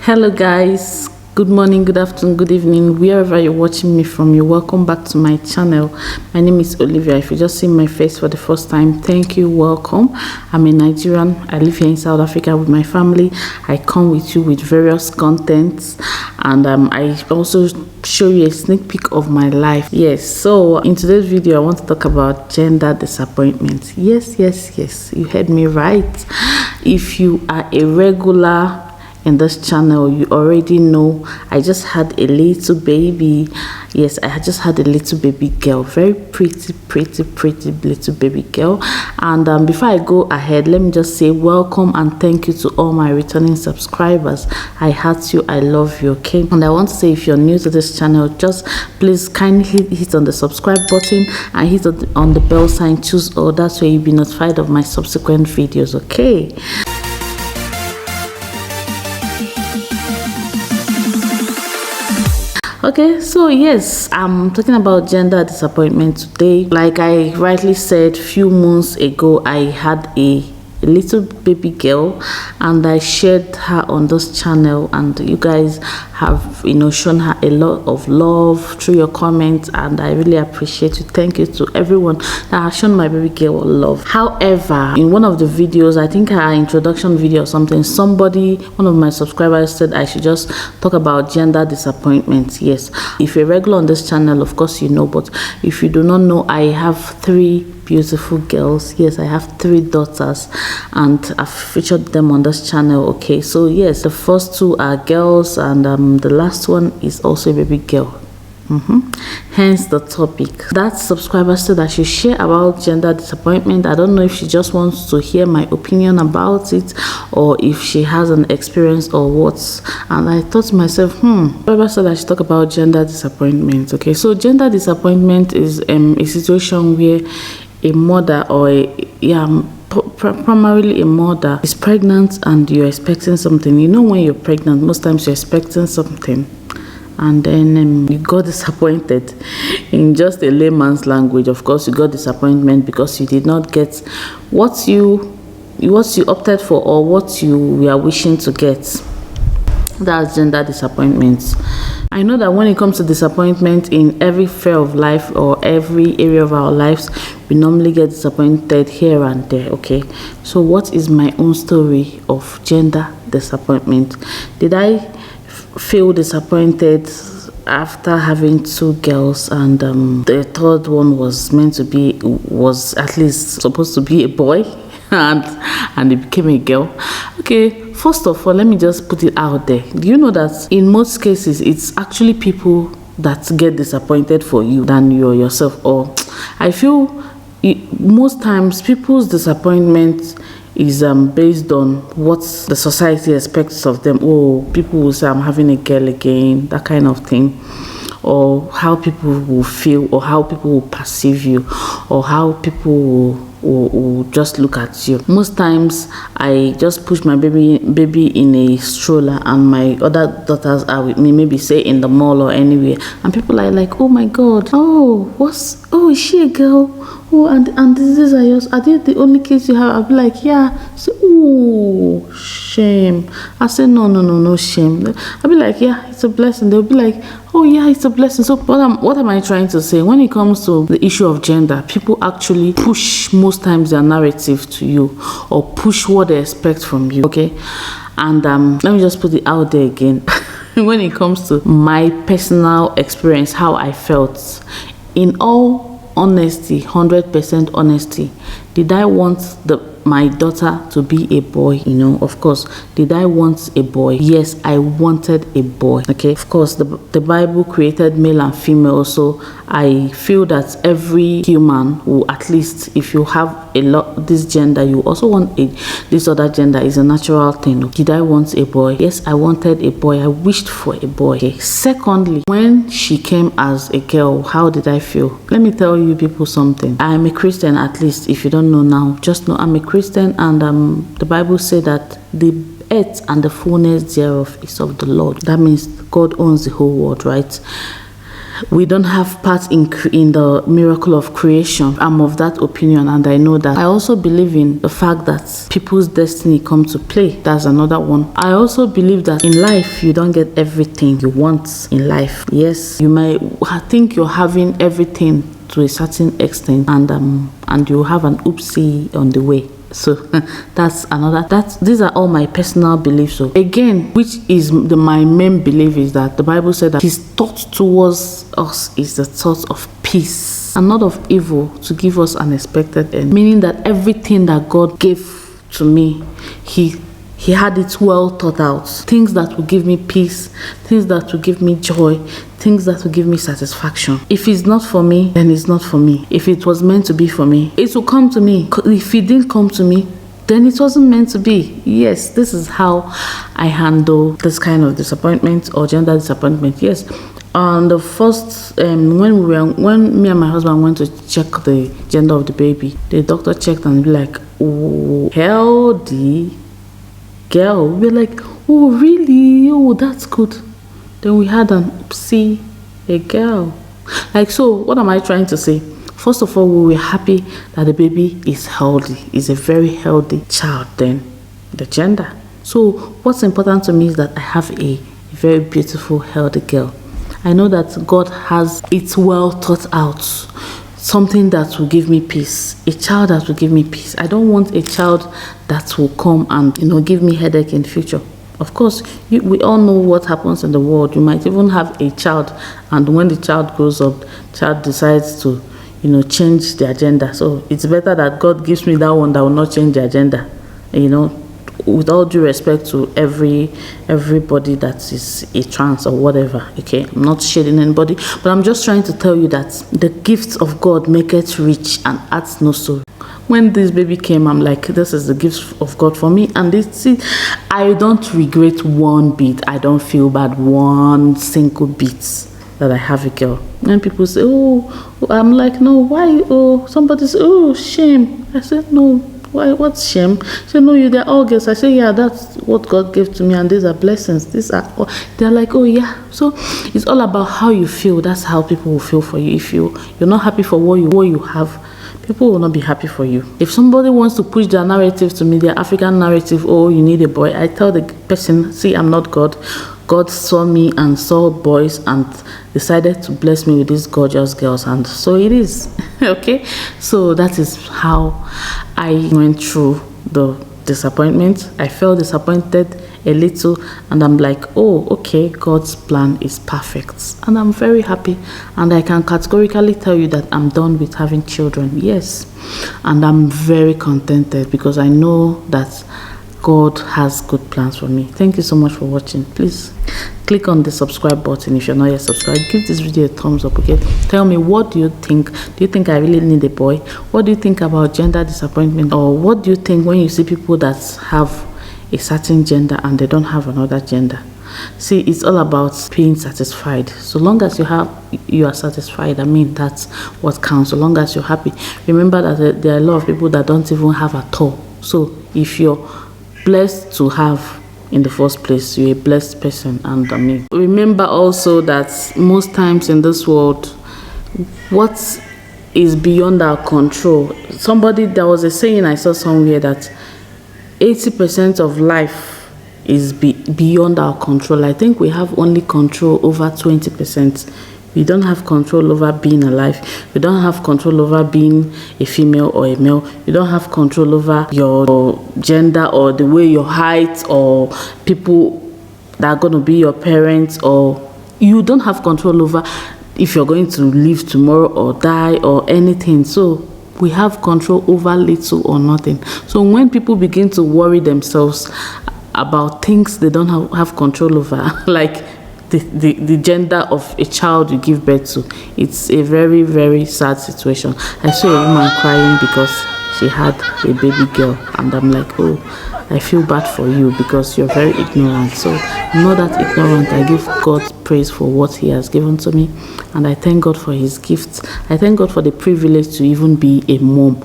Hello guys, good morning, good afternoon, good evening, wherever you're watching me from. You're welcome back to my channel. My name is Olivia. If you just see my face for the first time, thank you, welcome. I'm a Nigerian. I live here in South Africa with my family. I come with you with various contents, and I also show you a sneak peek of my life. Yes, so in today's video I want to talk about gender disappointment. Yes, you heard me right. If you are a regular in this channel, you already know I just had a little baby. Yes, I just had a little baby girl, very pretty little baby girl. And before I go ahead, let me just say welcome and thank you to all my returning subscribers. I heart you, I love you, okay? And I want to say, if you're new to this channel, just please kindly hit on the subscribe button and hit on the bell sign, choose all. That's where you'll be notified of my subsequent videos, okay? Okay, so yes, I'm talking about gender disappointment today. Like I rightly said, few months ago I had a little baby girl and I shared her on this channel, and you guys have shown her a lot of love through your comments, and I really appreciate you. Thank you to everyone that has shown my baby girl love. However, in one of the videos, I think her introduction video or something, one of my subscribers said I should just talk about gender disappointment. Yes, if you're regular on this channel, of course you know, but if you do not know, I have 3 beautiful girls. Yes, I have 3 daughters and I've featured them on this channel. Okay, so yes, the first 2 are girls, and the last one is also a baby girl. Hence the topic. That subscriber said I should share about gender disappointment. I don't know if she just wants to hear my opinion about it, or if she has an experience or what. And I thought to myself, subscriber said I should talk about gender disappointment. Okay, so gender disappointment is a situation where a mother, or primarily a mother, is pregnant and you're expecting something. You know, when you're pregnant, most times you're expecting something, and then you got disappointed. In just a layman's language, of course, you got disappointment because you did not get what you opted for or what you were wishing to get. That's gender disappointment. I know that when it comes to disappointment in every sphere of life or every area of our lives, we normally get disappointed here and there. Okay, so what is my own story of gender disappointment? Did I feel disappointed after having 2 girls, and the third one was at least supposed to be a boy, and it became a girl? Okay, first of all, let me just put it out there. Do you know that in most cases it's actually people that get disappointed for you than you yourself? Or I feel most times people's disappointment is based on what the society expects of them. Oh, people will say I'm having a girl again, that kind of thing. Or how people will feel, or how people will perceive you, or how people will just look at you. Most times I just push my baby in a stroller, and my other daughters are with me, maybe say in the mall or anywhere, and people are like, oh my god, is she a girl? Oh, and these are yours? Are they the only kids you have? I'll be like, yeah. Say, oh, shame. I say, no shame. I'll be like, yeah, it's a blessing. They'll be like, oh yeah, it's a blessing. So what am I trying to say? When it comes to the issue of gender, people actually push most times their narrative to you, or push what they expect from you. Okay, and let me just put it out there again. When it comes to my personal experience, how I felt, in all honesty, 100% honesty, did I want my daughter to be a boy? Of course. Did I want a boy? Yes, I wanted a boy. Okay, of course, the Bible created male and female, so I feel that every human will, at least if you have this gender, you also want this other gender. Is a natural thing. Did I want a boy? Yes, I wanted a boy. I wished for a boy. Okay. Secondly, when she came as a girl, how did I feel? Let me tell you people something. I'm a Christian. At least if you don't know now, just know I'm a Christian, and the Bible said that the earth and the fullness thereof is of the Lord. That means God owns the whole world, right? we don't have part in the miracle of creation. I'm of that opinion, and I know that. I also believe in the fact that people's destiny come to play. That's another one. I also believe that in life you don't get everything you want in life. Yes, you might think you're having everything to a certain extent, and you have an oopsie on the way. So that's another. These are all my personal beliefs. So again, which is my main belief is that the Bible said that His thought towards us is the thought of peace and not of evil, to give us an expected end. Meaning that everything that God gave to me, He had it well thought out. Things that will give me peace, things that will give me joy, things that will give me satisfaction. If it's not for me, then it's not for me. If it was meant to be for me, it will come to me. If it didn't come to me, then it wasn't meant to be. Yes, this is how I handle this kind of disappointment or gender disappointment. Yes. On the first, when me and my husband went to check the gender of the baby, the doctor checked and be like, oh, healthy girl. We're like, oh really? Oh, that's good. Then we had an oopsie, a girl. Like, so what am I trying to say? First of all, we were happy that the baby is healthy, is a very healthy child. Then the gender. So what's important to me is that I have a very beautiful, healthy girl. I know that God has it well thought out. Something that will give me peace, a child that will give me peace. I don't want a child that will come and give me headache in future. Of course, we all know what happens in the world. You might even have a child, and when the child grows up, child decides to change the agenda. So it's better that God gives me that one that will not change the agenda. With all due respect to everybody that is a trans or whatever, okay? I'm not shading anybody, but I'm just trying to tell you that the gifts of God make it rich and adds no sorrow. When this baby came, I'm like, this is the gift of God for me, and I don't regret one bit. I don't feel bad one single bit that I have a girl. When people say, oh, I'm like, no, why? Oh, somebody say, oh, shame. I said, no. Why? What's shame? She said, no, they're all gifts. I said, yeah, that's what God gave to me, and these are blessings. They're like, oh yeah. So it's all about how you feel. That's how people will feel for you. If you're not happy for what you have, people will not be happy for you. If somebody wants to push their narrative to me, their African narrative, oh, you need a boy, I tell the person, see, I'm not God. God saw me and saw boys and decided to bless me with these gorgeous girls, and so it is. Okay, so that is how I went through the disappointment. I felt disappointed a little, and I'm like, oh, okay, God's plan is perfect, and I'm very happy, and I can categorically tell you that I'm done with having children. Yes, and I'm very contented because I know that God has good plans for me. Thank you so much for watching. Please click on the subscribe button if you're not yet subscribed. Give this video a thumbs up, okay? Tell me, what do you think? Do you think I really need a boy? What do you think about gender disappointment? Or what do you think when you see people that have a certain gender and they don't have another gender? See, it's all about being satisfied. So long as you are satisfied, I mean, that's what counts. So long as you're happy. Remember that there are a lot of people that don't even have at all. So if you're blessed to have in the first place, you're a blessed person. And I mean, remember also that most times in this world, what is beyond our control, there was a saying I saw somewhere that 80% of life is beyond our control. I think we have only control over 20%. We don't have control over being alive. We don't have control over being a female or a male. You don't have control over your gender or the way your height or people that are going to be your parents, or you don't have control over if you're going to live tomorrow or die or anything. So we have control over little or nothing. So when people begin to worry themselves about things they don't have control over, like the gender of a child you give birth to, it's a very, very sad situation. I saw a woman crying because she had a baby girl, and I'm like, oh, I feel bad for you because you're very ignorant. So I'm not that ignorant. I give God praise for what He has given to me, and I thank God for His gifts. I thank God for the privilege to even be a mom.